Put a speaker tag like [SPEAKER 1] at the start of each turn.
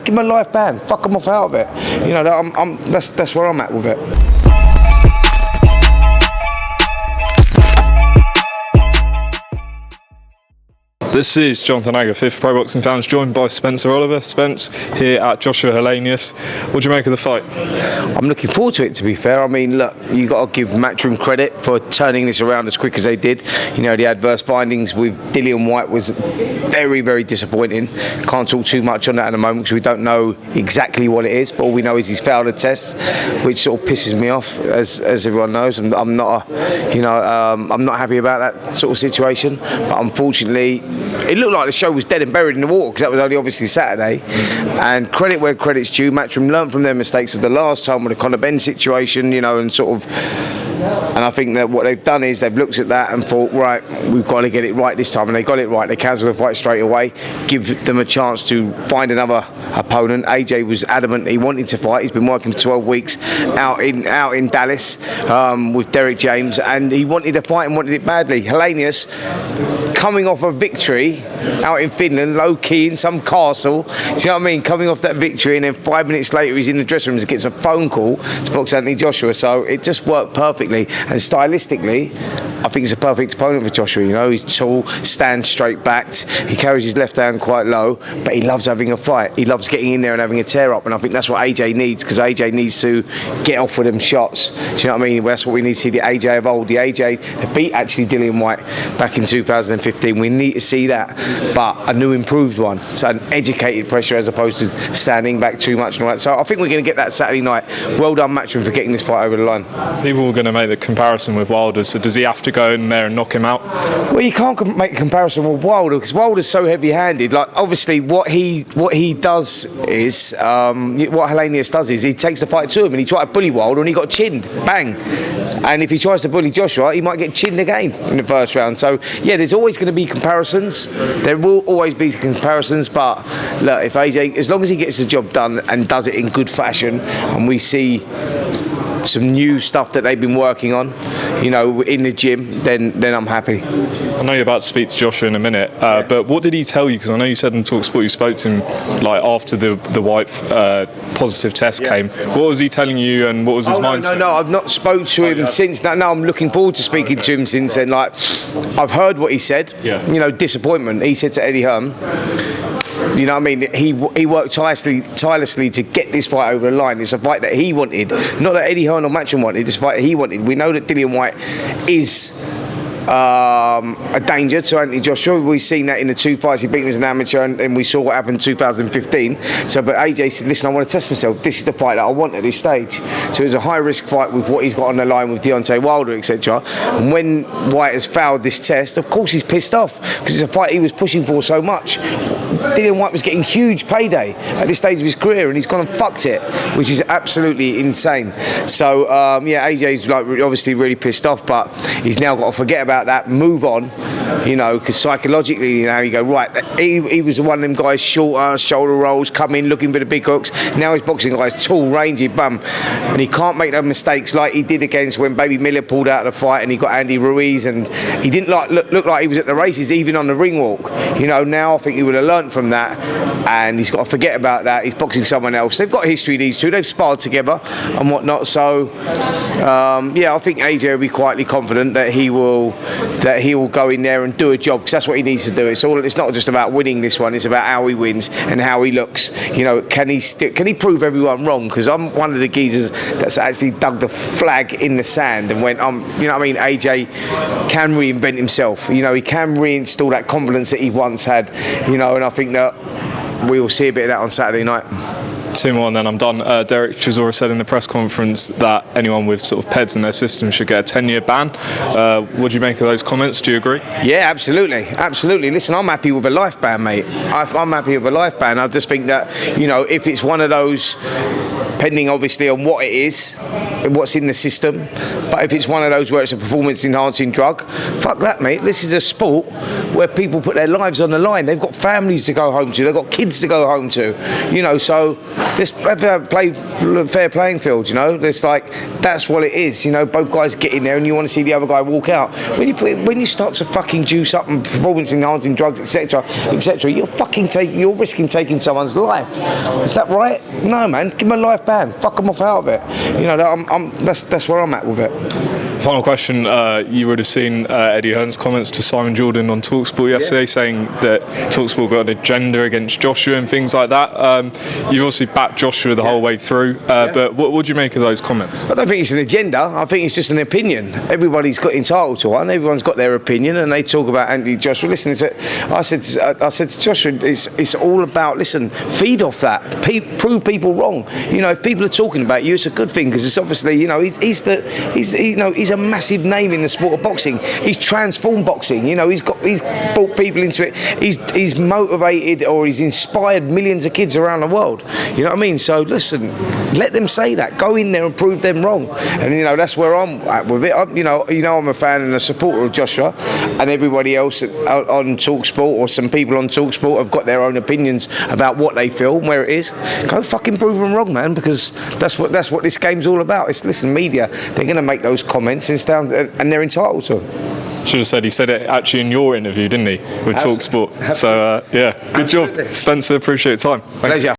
[SPEAKER 1] give him a life ban. Fuck him off out of it. You know, that's where I'm at with it.
[SPEAKER 2] This is Jonathan Agger, 5th Pro Boxing Fans, joined by Spencer Oliver. Spence here at Joshua-Helenius. What do you make of the fight?
[SPEAKER 1] I'm looking forward to it, to be fair. I mean, look, you got to give Matchroom credit for turning this around as quick as they did. You know, the adverse findings with Dillian Whyte was very, very disappointing. Can't talk too much on that at the moment because we don't know exactly what it is, but all we know is he's failed a test, which sort of pisses me off, as everyone knows. I'm not happy about that sort of situation, but unfortunately, it looked like the show was dead and buried in the water because that was only obviously Saturday. And credit where credit's due, Matchroom learned from their mistakes of the last time with the Conor Benn situation, you know, and sort of. And I think that what they've done is they've looked at that and thought, right, we've got to get it right this time. And they got it right. They cancelled the fight straight away, give them a chance to find another opponent. AJ was adamant he wanted to fight. He's been working for 12 weeks out in Dallas with Derek James, and he wanted to fight and wanted it badly. Helenius, coming off a victory out in Finland, low key in some castle, do you know what I mean? Coming off that victory, and then 5 minutes later he's in the dressing room and gets a phone call to box Anthony Joshua. So it just worked perfectly. And stylistically, I think he's a perfect opponent for Joshua. You know, he's tall, stands straight backed, he carries his left hand quite low, but he loves having a fight. He loves getting in there and having a tear up, and I think that's what AJ needs, because AJ needs to get off with them shots. Do you know what I mean? That's what we need to see, the AJ of old. The AJ that beat actually Dillian Whyte back in 2015. We need to see that, but a new improved one. So an educated pressure as opposed to standing back too much and all that. So I think we're going to get that Saturday night. Well done, Matchroom, for getting this fight over the line.
[SPEAKER 2] People were going to make the comparison with Wilder, so does he have to go in there and knock him out?
[SPEAKER 1] Well, you can't make a comparison with Wilder because Wilder's so heavy-handed. Like, obviously, what he does is what Helenius does is he takes the fight to him and he tried to bully Wilder and he got chinned, bang. And if he tries to bully Joshua, he might get chinned again in the first round. So yeah, there's always going to be comparisons. There will always be comparisons, but look, if AJ, as long as he gets the job done and does it in good fashion, and we see some new stuff that they've been working on, you know, in the gym, then I'm happy.
[SPEAKER 2] I know you're about to speak to Joshua in a minute, but what did he tell you? Because I know you said in Talksport you spoke to him like after the Whyte positive test came. What was he telling you, and what was his mindset?
[SPEAKER 1] No, I've not spoke to him since. No, I'm looking forward to speaking to him since then. Like, I've heard what he said.
[SPEAKER 2] Yeah.
[SPEAKER 1] You know, disappointment. He said to Eddie Hearn, you know what I mean? He worked tirelessly to get this fight over the line. It's a fight that he wanted, not that Eddie Hearn or Matchroom wanted. It's a fight that he wanted. We know that Dillian Whyte is a danger to Anthony Joshua. We've seen that in the 2 fights he beat him as an amateur, and we saw what happened in 2015. So, but AJ said, listen, I want to test myself. This is the fight that I want at this stage. So it was a high-risk fight with what he's got on the line with Deontay Wilder, etc. And when Whyte has failed this test, of course he's pissed off, because it's a fight he was pushing for so much. Dillian Whyte was getting huge payday at this stage of his career, and he's gone and fucked it, which is absolutely insane. So yeah, AJ's like obviously really pissed off, but he's now got to forget about that, move on, you know, because psychologically, you know, you go, right, he was one of them guys, shorter, shoulder rolls, come in looking for the big hooks. Now he's boxing guys tall, rangy, bum, and he can't make those mistakes like he did against when Baby Miller pulled out of the fight and he got Andy Ruiz, and he didn't look like he was at the races even on the ring walk. You know, now I think he would have learnt from that, and he's got to forget about that. He's boxing someone else. They've got history, these two. They've sparred together and whatnot. So yeah, I think AJ will be quietly confident that he will go in there and do a job, because that's what he needs to do. It's not just about winning this one. It's about how he wins and how he looks. You know, can he prove everyone wrong? Because I'm one of the geezers that's actually dug the flag in the sand and went, you know what I mean, AJ can reinvent himself. You know, he can reinstall that confidence that he once had. You know, and I think that we will see a bit of that on Saturday night.
[SPEAKER 2] 2 more and then I'm done. Derek Chisora said in the press conference that anyone with sort of PEDS in their system should get a 10-year ban. What do you make of those comments? Do you agree?
[SPEAKER 1] Yeah, absolutely. Listen, I'm happy with a life ban, mate. I'm happy with a life ban. I just think that, you know, if it's one of those, depending obviously on what it is, what's in the system, but if it's one of those where it's a performance enhancing drug, fuck that, mate. This is a sport where people put their lives on the line. They've got families to go home to, they've got kids to go home to, you know, so let's play fair playing field. You know, it's like that's what it is. You know, both guys get in there, and you want to see the other guy walk out. When you start to fucking juice up and performance enhancing drugs, etc., you're risking taking someone's life. Is that right? No, man. Give them a life ban. Fuck them off out of it. You know, that's where I'm at with it.
[SPEAKER 2] Final question. You would have seen Eddie Hearn's comments to Simon Jordan on Talksport yesterday, saying that Talksport got an agenda against Joshua and things like that. You've obviously backed Joshua the whole way through, but what do you make of those comments?
[SPEAKER 1] I don't think it's an agenda. I think it's just an opinion. Everybody's got entitled to one. Everyone's got their opinion, and they talk about anti-Joshua. Listen, I said to Joshua, it's all about, listen, feed off that. Prove people wrong. You know, if people are talking about you, it's a good thing, because it's obviously, you know, he's a massive name in the sport of boxing. He's transformed boxing. You know, he's brought people into it. He's motivated, or he's inspired millions of kids around the world. You know what I mean? So listen, let them say that. Go in there and prove them wrong. And you know, that's where I'm at with it. I'm a fan and a supporter of Joshua, and everybody else on Talksport, or some people on Talksport, have got their own opinions about what they feel and where it is. Go fucking prove them wrong, man, because that's what this game's all about. Listen, media, they're going to make those comments and they're entitled to them.
[SPEAKER 2] Should have said he said it actually in your interview, didn't he, with Talksport? So, good job, Spencer. Appreciate your time.
[SPEAKER 1] Pleasure.